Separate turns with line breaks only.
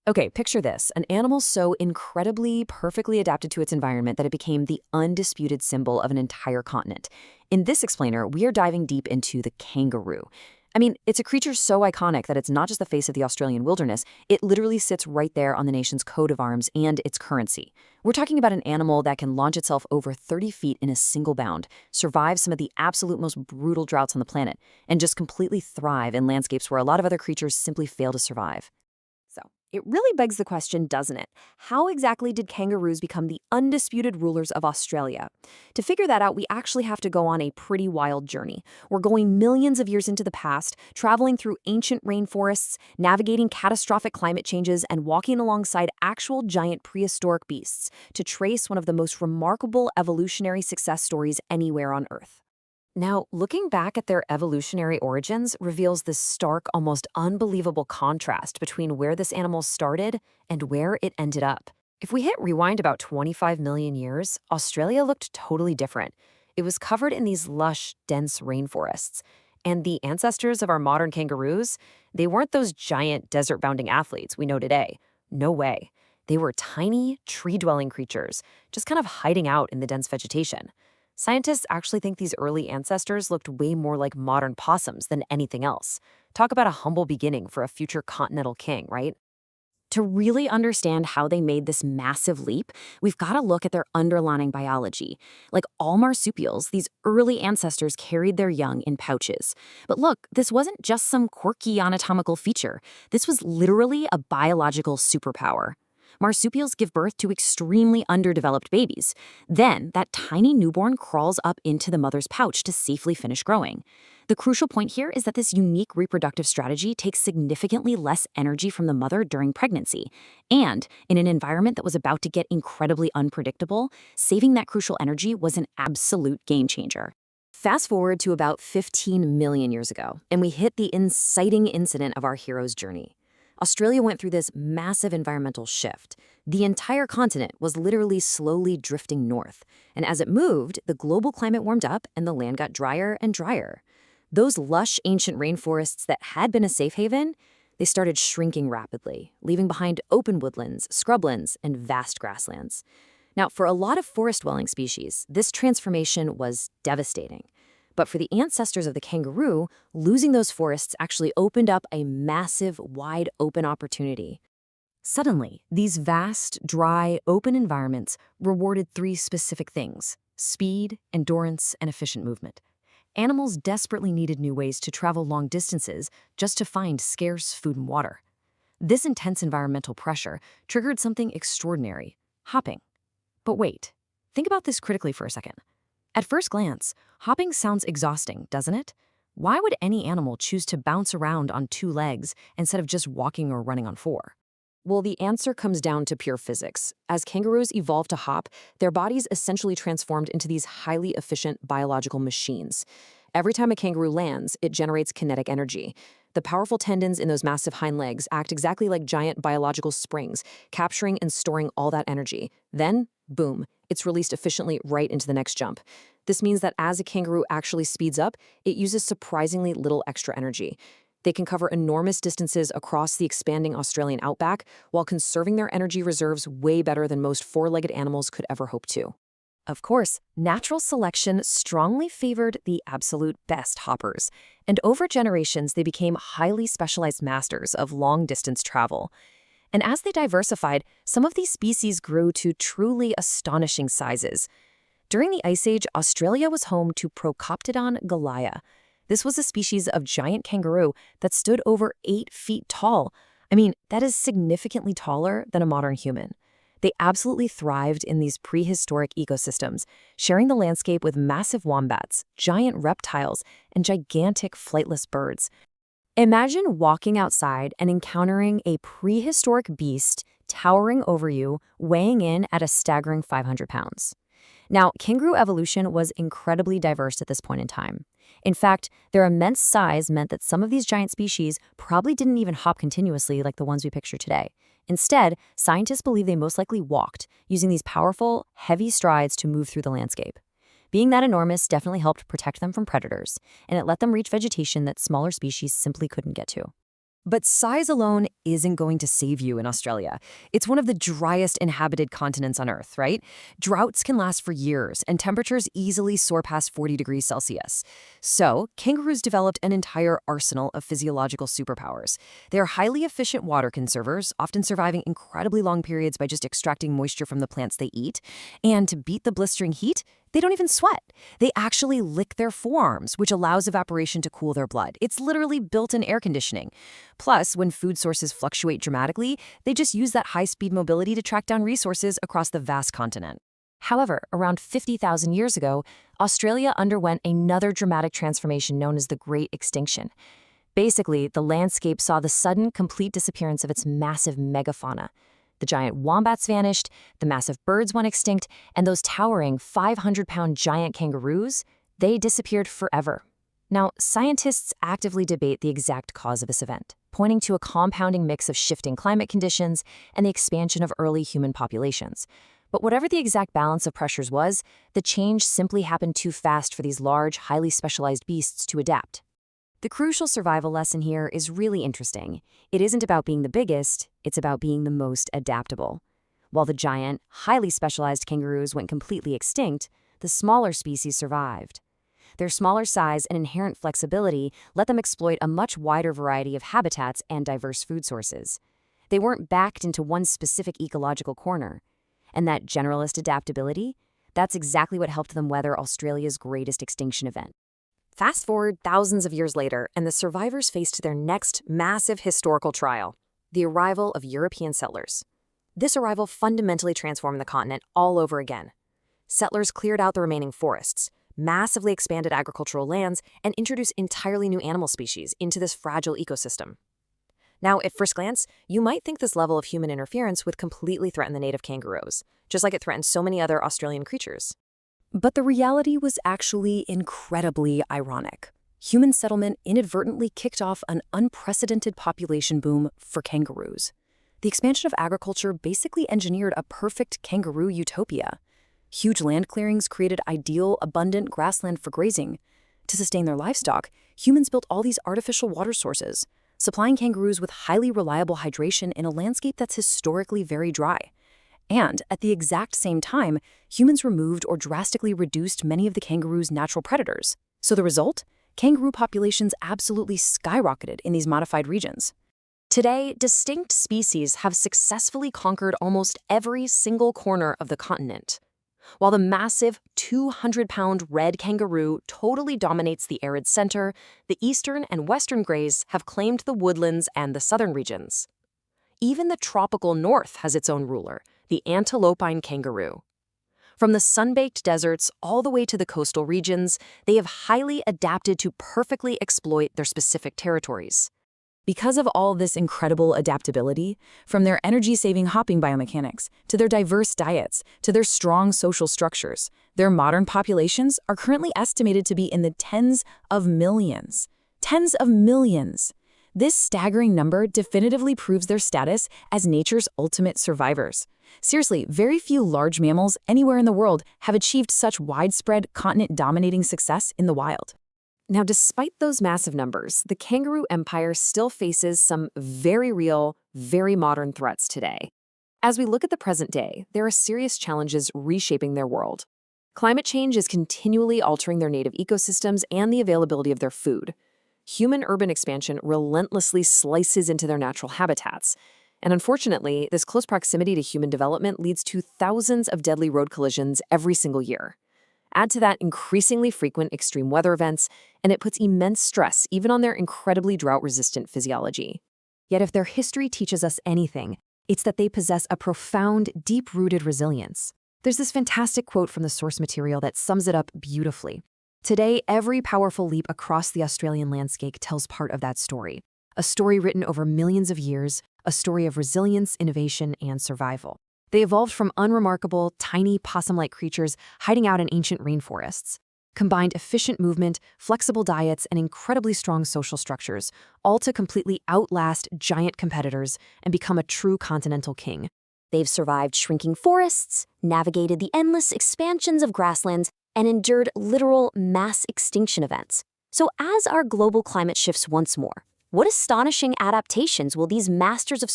Okay, picture this, an animal so incredibly, perfectly adapted to its environment that it became the undisputed symbol of an entire continent. In this explainer, we are diving deep into the kangaroo. I mean, it's a creature so iconic that it's not just the face of the Australian wilderness, it literally sits right there on the nation's coat of arms and its currency. We're talking about an animal that can launch itself over 30 feet in a single bound, survive some of the absolute most brutal droughts on the planet, and just completely thrive in landscapes where a lot of other creatures simply fail to survive.
So, it really begs the question, doesn't it? How exactly did kangaroos become the undisputed rulers of Australia? To figure that out, we actually have to go on a pretty wild journey. We're going millions of years into the past, traveling through ancient rainforests, navigating catastrophic climate changes, and walking alongside actual giant prehistoric beasts to trace one of the most remarkable evolutionary success stories anywhere on Earth.
Now, looking back at their evolutionary origins reveals this stark, almost unbelievable contrast between where this animal started and where it ended up. If we hit rewind about 25 million years, Australia looked totally different. It was covered in these lush, dense rainforests. And the ancestors of our modern kangaroos, they weren't those giant desert-bounding athletes we know today. No way. They were tiny, tree-dwelling creatures, just kind of hiding out in the dense vegetation. Scientists actually think these early ancestors looked way more like modern possums than anything else. Talk about a humble beginning for a future continental king, right? To really understand how they made this massive leap, we've got to look at their underlying biology. Like all marsupials, these early ancestors carried their young in pouches. But look, this wasn't just some quirky anatomical feature. This was literally a biological superpower. Marsupials give birth to extremely underdeveloped babies. Then, that tiny newborn crawls up into the mother's pouch to safely finish growing. The crucial point here is that this unique reproductive strategy takes significantly less energy from the mother during pregnancy. And, in an environment that was about to get incredibly unpredictable, saving that crucial energy was an absolute game changer. Fast forward to about 15 million years ago, and we hit the inciting incident of our hero's journey. Australia went through this massive environmental shift. The entire continent was literally slowly drifting north, and as it moved, the global climate warmed up and the land got drier and drier. Those lush ancient rainforests that had been a safe haven, they started shrinking rapidly, leaving behind open woodlands, scrublands, and vast grasslands. Now, for a lot of forest-dwelling species, this transformation was devastating. But for the ancestors of the kangaroo, losing those forests actually opened up a massive, wide-open opportunity. Suddenly, these vast, dry, open environments rewarded three specific things: speed, endurance, and efficient movement. Animals desperately needed new ways to travel long distances just to find scarce food and water. This intense environmental pressure triggered something extraordinary: hopping. But wait, think about this critically for a second. At first glance, hopping sounds exhausting, doesn't it? Why would any animal choose to bounce around on two legs instead of just walking or running on four? Well, the answer comes down to pure physics. As kangaroos evolved to hop, their bodies essentially transformed into these highly efficient biological machines. Every time a kangaroo lands, it generates kinetic energy. The powerful tendons in those massive hind legs act exactly like giant biological springs, capturing and storing all that energy. Then, boom, it's released efficiently right into the next jump. This means that as a kangaroo actually speeds up, it uses surprisingly little extra energy. They can cover enormous distances across the expanding Australian outback while conserving their energy reserves way better than most four-legged animals could ever hope to. Of course, natural selection strongly favored the absolute best hoppers, and over generations they became highly specialized masters of long-distance travel. And as they diversified, some of these species grew to truly astonishing sizes. During the Ice Age, Australia was home to Procoptodon galea. This was a species of giant kangaroo that stood over 8 feet tall. I mean, that is significantly taller than a modern human. They absolutely thrived in these prehistoric ecosystems, sharing the landscape with massive wombats, giant reptiles, and gigantic flightless birds. Imagine walking outside and encountering a prehistoric beast towering over you, weighing in at a staggering 500 pounds. Now, kangaroo evolution was incredibly diverse at this point in time. In fact, their immense size meant that some of these giant species probably didn't even hop continuously like the ones we picture today. Instead, scientists believe they most likely walked, using these powerful, heavy strides to move through the landscape. Being that enormous definitely helped protect them from predators, and it let them reach vegetation that smaller species simply couldn't get to.
But size alone isn't going to save you in Australia. It's one of the driest inhabited continents on Earth, right? Droughts can last for years, and temperatures easily soar past 40 degrees Celsius. So, kangaroos developed an entire arsenal of physiological superpowers. They are highly efficient water conservers, often surviving incredibly long periods by just extracting moisture from the plants they eat. And to beat the blistering heat, they don't even sweat. They actually lick their forearms, which allows evaporation to cool their blood. It's literally built-in air conditioning. Plus, when food sources fluctuate dramatically, they just use that high-speed mobility to track down resources across the vast continent. However, around 50,000 years ago, Australia underwent another dramatic transformation known as the Great Extinction. Basically, the landscape saw the sudden, complete disappearance of its massive megafauna. The giant wombats vanished, the massive birds went extinct, and those towering 500-pound giant kangaroos, they disappeared forever. Now, scientists actively debate the exact cause of this event, pointing to a compounding mix of shifting climate conditions and the expansion of early human populations. But whatever the exact balance of pressures was, the change simply happened too fast for these large, highly specialized beasts to adapt. The crucial survival lesson here is really interesting. It isn't about being the biggest, it's about being the most adaptable. While the giant, highly specialized kangaroos went completely extinct, the smaller species survived. Their smaller size and inherent flexibility let them exploit a much wider variety of habitats and diverse food sources. They weren't backed into one specific ecological corner. And that generalist adaptability, that's exactly what helped them weather Australia's greatest extinction event. Fast forward thousands of years later, and the survivors faced their next massive historical trial, the arrival of European settlers. This arrival fundamentally transformed the continent all over again. Settlers cleared out the remaining forests, massively expanded agricultural lands, and introduced entirely new animal species into this fragile ecosystem. Now, at first glance, you might think this level of human interference would completely threaten the native kangaroos, just like it threatened so many other Australian creatures. But the reality was actually incredibly ironic. Human settlement inadvertently kicked off an unprecedented population boom for kangaroos. The expansion of agriculture basically engineered a perfect kangaroo utopia. Huge land clearings created ideal, abundant grassland for grazing. To sustain their livestock, humans built all these artificial water sources, supplying kangaroos with highly reliable hydration in a landscape that's historically very dry. And at the exact same time, humans removed or drastically reduced many of the kangaroo's natural predators. So the result? Kangaroo populations absolutely skyrocketed in these modified regions. Today, distinct species have successfully conquered almost every single corner of the continent. While the massive 200-pound red kangaroo totally dominates the arid center, the eastern and western greys have claimed the woodlands and the southern regions. Even the tropical north has its own ruler, the antilopine kangaroo. From the sun-baked deserts all the way to the coastal regions, they have highly adapted to perfectly exploit their specific territories. Because of all this incredible adaptability, from their energy-saving hopping biomechanics, to their diverse diets, to their strong social structures, their modern populations are currently estimated to be in the tens of millions. Tens of millions! This staggering number definitively proves their status as nature's ultimate survivors. Seriously, very few large mammals anywhere in the world have achieved such widespread, continent-dominating success in the wild. Now, despite those massive numbers, the kangaroo empire still faces some very real, very modern threats today. As we look at the present day, there are serious challenges reshaping their world. Climate change is continually altering their native ecosystems and the availability of their food. Human urban expansion relentlessly slices into their natural habitats. And unfortunately, this close proximity to human development leads to thousands of deadly road collisions every single year. Add to that increasingly frequent extreme weather events, and it puts immense stress even on their incredibly drought-resistant physiology. Yet if their history teaches us anything, it's that they possess a profound, deep-rooted resilience. There's this fantastic quote from the source material that sums it up beautifully. Today, every powerful leap across the Australian landscape tells part of that story. A story written over millions of years, a story of resilience, innovation, and survival. They evolved from unremarkable, tiny, possum-like creatures hiding out in ancient rainforests, combined efficient movement, flexible diets, and incredibly strong social structures, all to completely outlast giant competitors and become a true continental king. They've survived shrinking forests, navigated the endless expansions of grasslands, and endured literal mass extinction events. So as our global climate shifts once more, What astonishing adaptations will these masters of